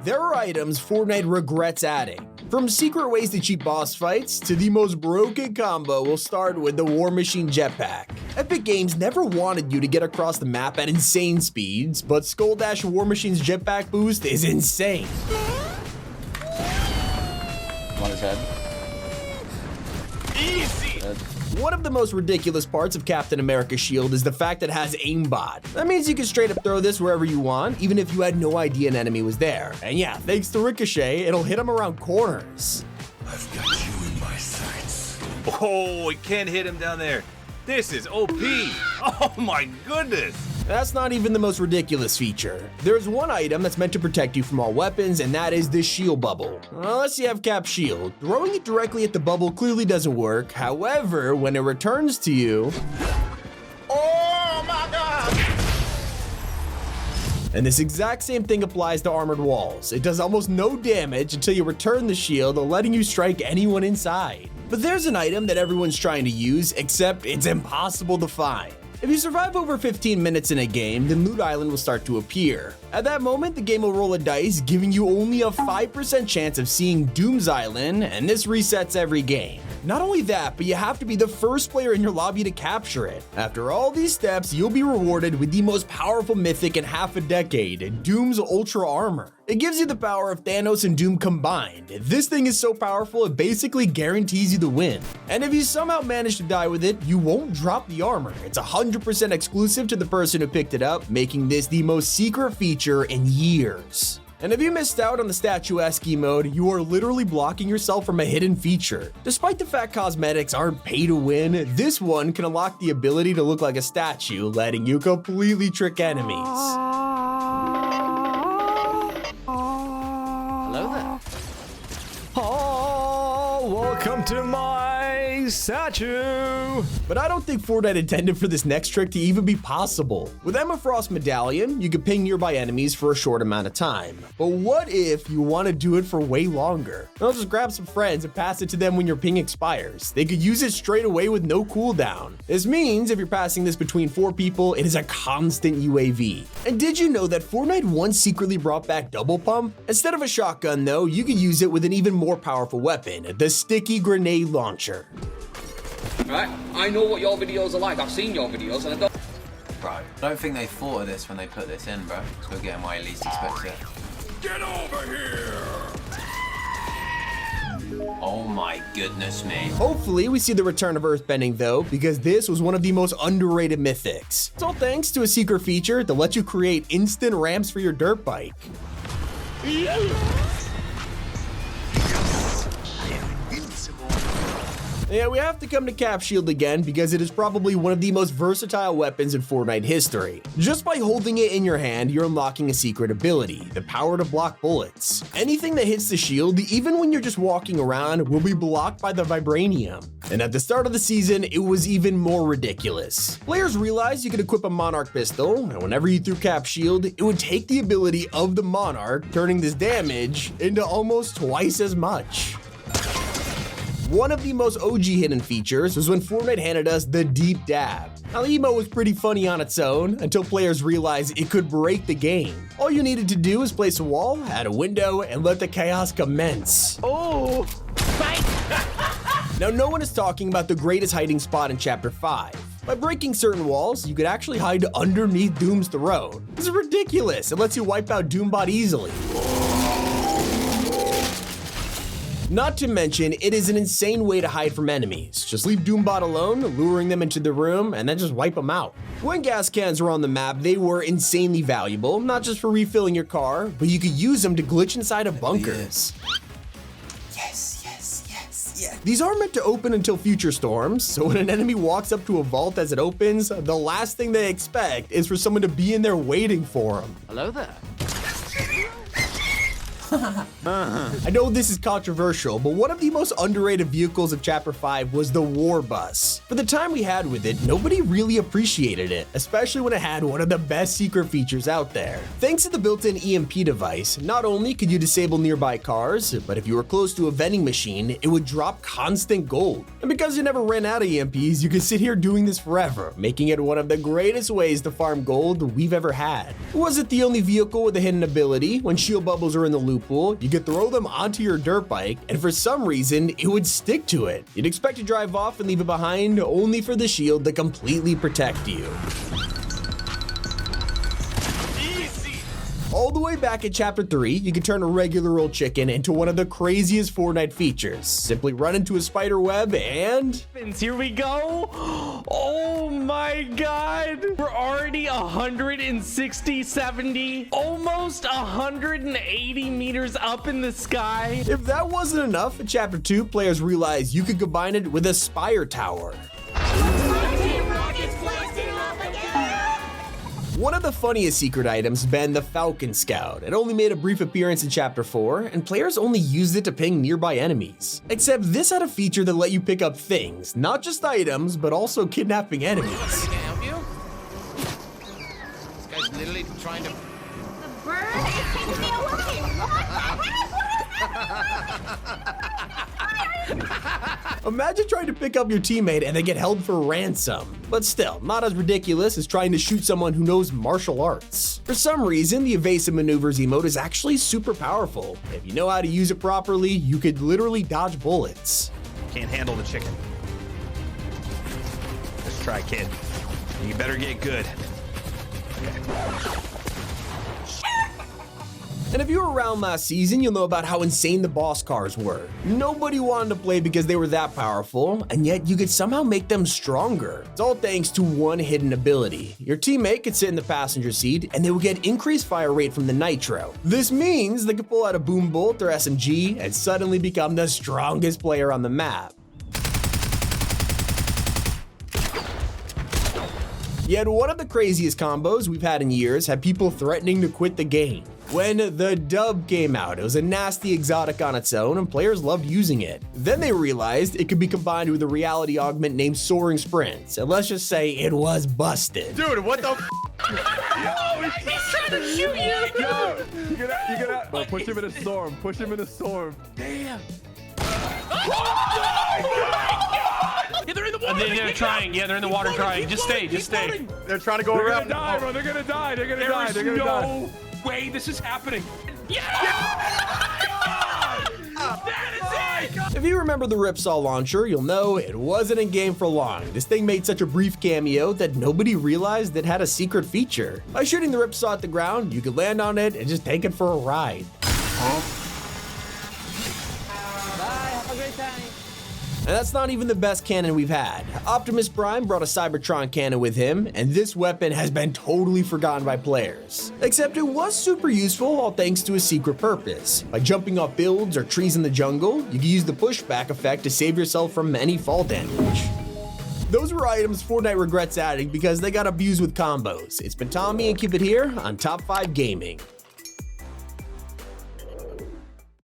There are items Fortnite regrets adding. From secret ways to cheat boss fights to the most broken combo, we'll start with the War Machine Jetpack. Epic Games never wanted you to get across the map at insane speeds, but Skull Dash War Machine's jetpack boost is insane. On his head. Easy! One of the most ridiculous parts of Captain America's shield is the fact that it has aimbot. That means you can straight up throw this wherever you want, even if you had no idea an enemy was there. And yeah, thanks to Ricochet, it'll hit him around corners. I've got you in my sights. Oh, we can't hit him down there. This is OP. Oh my goodness. That's not even the most ridiculous feature. There's one item that's meant to protect you from all weapons, and that is the shield bubble. Unless you have Cap's shield, throwing it directly at the bubble clearly doesn't work. However, when it returns to you... Oh my god! And this exact same thing applies to armored walls. It does almost no damage until you return the shield, letting you strike anyone inside. But there's an item that everyone's trying to use, except it's impossible to find. If you survive over 15 minutes in a game, then Loot Island will start to appear. At that moment, the game will roll a dice, giving you only a 5% chance of seeing Doom's Island, and this resets every game. Not only that, but you have to be the first player in your lobby to capture it. After all these steps, you'll be rewarded with the most powerful mythic in half a decade, Doom's Ultra Armor. It gives you the power of Thanos and Doom combined. This thing is so powerful, it basically guarantees you the win. And if you somehow manage to die with it, you won't drop the armor. It's 100% exclusive to the person who picked it up, making this the most secret feature in years. And if you missed out on the statuesque mode, you are literally blocking yourself from a hidden feature. Despite the fact cosmetics aren't pay to win, this one can unlock the ability to look like a statue, letting you completely trick enemies. Hello there. Oh, welcome to my statue. But I don't think Fortnite intended for this next trick to even be possible. With Emma Frost's medallion, you can ping nearby enemies for a short amount of time. But what if you want to do it for way longer? I'll just grab some friends and pass it to them when your ping expires. They could use it straight away with no cooldown. This means if you're passing this between 4 people, it is a constant UAV. And did you know that Fortnite once secretly brought back double pump? Instead of a shotgun though, you could use it with an even more powerful weapon, the sticky grenade launcher. Right, I know what your videos are like. I've seen your videos and I don't... Bro, I don't think they thought of this when they put this in, bro. So we're getting why I least expect it. Get over here! Oh my goodness me. Hopefully we see the return of earthbending though, because this was one of the most underrated mythics. It's all thanks to a secret feature that lets you create instant ramps for your dirt bike. Yeah, we have to come to Cap Shield again because it is probably one of the most versatile weapons in Fortnite history. Just by holding it in your hand, you're unlocking a secret ability, the power to block bullets. Anything that hits the shield, even when you're just walking around, will be blocked by the vibranium. And at the start of the season, it was even more ridiculous. Players realized you could equip a Monarch pistol, and whenever you threw Cap Shield, it would take the ability of the Monarch, turning this damage into almost twice as much. One of the most OG hidden features was when Fortnite handed us the Deep Dab. Now, the emo was pretty funny on its own until players realized it could break the game. All you needed to do was place a wall, add a window, and let the chaos commence. Oh, Now, no one is talking about the greatest hiding spot in Chapter 5. By breaking certain walls, you could actually hide underneath Doom's throne. This is ridiculous. It lets you wipe out Doombot easily. Not to mention, it is an insane way to hide from enemies. Just leave Doombot alone, luring them into the room, and then just wipe them out. When gas cans were on the map, they were insanely valuable, not just for refilling your car, but you could use them to glitch inside of bunkers. Yes. These aren't meant to open until future storms, so when an enemy walks up to a vault as it opens, the last thing they expect is for someone to be in there waiting for them. Hello there. I know this is controversial, but one of the most underrated vehicles of Chapter 5 was the War Bus. For the time we had with it, nobody really appreciated it, especially when it had one of the best secret features out there. Thanks to the built-in EMP device, not only could you disable nearby cars, but if you were close to a vending machine, it would drop constant gold. And because you never ran out of EMPs, you could sit here doing this forever, making it one of the greatest ways to farm gold we've ever had. It wasn't the only vehicle with a hidden ability. When shield bubbles are in the loophole, you could throw them onto your dirt bike, and for some reason, it would stick to it. You'd expect to drive off and leave it behind, only for the shield to completely protect you. All the way back at Chapter 3, you can turn a regular old chicken into one of the craziest Fortnite features. Simply run into a spider web and... Here we go. Oh my god. We're already 160, 70, almost 180 meters up in the sky. If that wasn't enough, in Chapter 2, players realized you could combine it with a Spire Tower. One of the funniest secret items has been the Falcon Scout. It only made a brief appearance in Chapter 4, and players only used it to ping nearby enemies. Except this had a feature that let you pick up things, not just items, but also kidnapping enemies. Can I help you? This guy's literally trying to... The bird is taking me away! What the heck? Imagine trying to pick up your teammate and they get held for ransom. But still, not as ridiculous as trying to shoot someone who knows martial arts. For some reason, the evasive maneuvers emote is actually super powerful. If you know how to use it properly, you could literally dodge bullets. Can't handle the chicken. Let's try, kid. You better get good. And if you were around last season, you'll know about how insane the boss cars were. Nobody wanted to play because they were that powerful, and yet you could somehow make them stronger. It's all thanks to one hidden ability. Your teammate could sit in the passenger seat, and they would get increased fire rate from the nitro. This means they could pull out a boom bolt or SMG and suddenly become the strongest player on the map. Yet one of the craziest combos we've had in years had people threatening to quit the game. When the dub came out, it was a nasty exotic on its own and players loved using it. Then they realized it could be combined with a reality augment named Soaring Sprints, and let's just say it was busted. Dude, what the f? He's trying to shoot you. Yo, you gotta oh, push him in a storm. Push him in a storm. Damn. Yeah, they're in the water. They're trying. Yeah, they're in the water trying. Just stay. Just stay. They're trying to go around. They're gonna die, bro. They're gonna die. They're gonna die. They're gonna die. Way this is happening. If you remember the Ripsaw launcher, you'll know it wasn't in game for long. This thing made such a brief cameo that nobody realized it had a secret feature. By shooting the Ripsaw at the ground, you could land on it and just take it for a ride. And that's not even the best cannon we've had. Optimus Prime brought a Cybertron cannon with him, and this weapon has been totally forgotten by players. Except it was super useful, all thanks to a secret purpose. By jumping off builds or trees in the jungle, you can use the pushback effect to save yourself from any fall damage. Those were items Fortnite regrets adding because they got abused with combos. It's been Tommy and keep it here on Top 5 Gaming.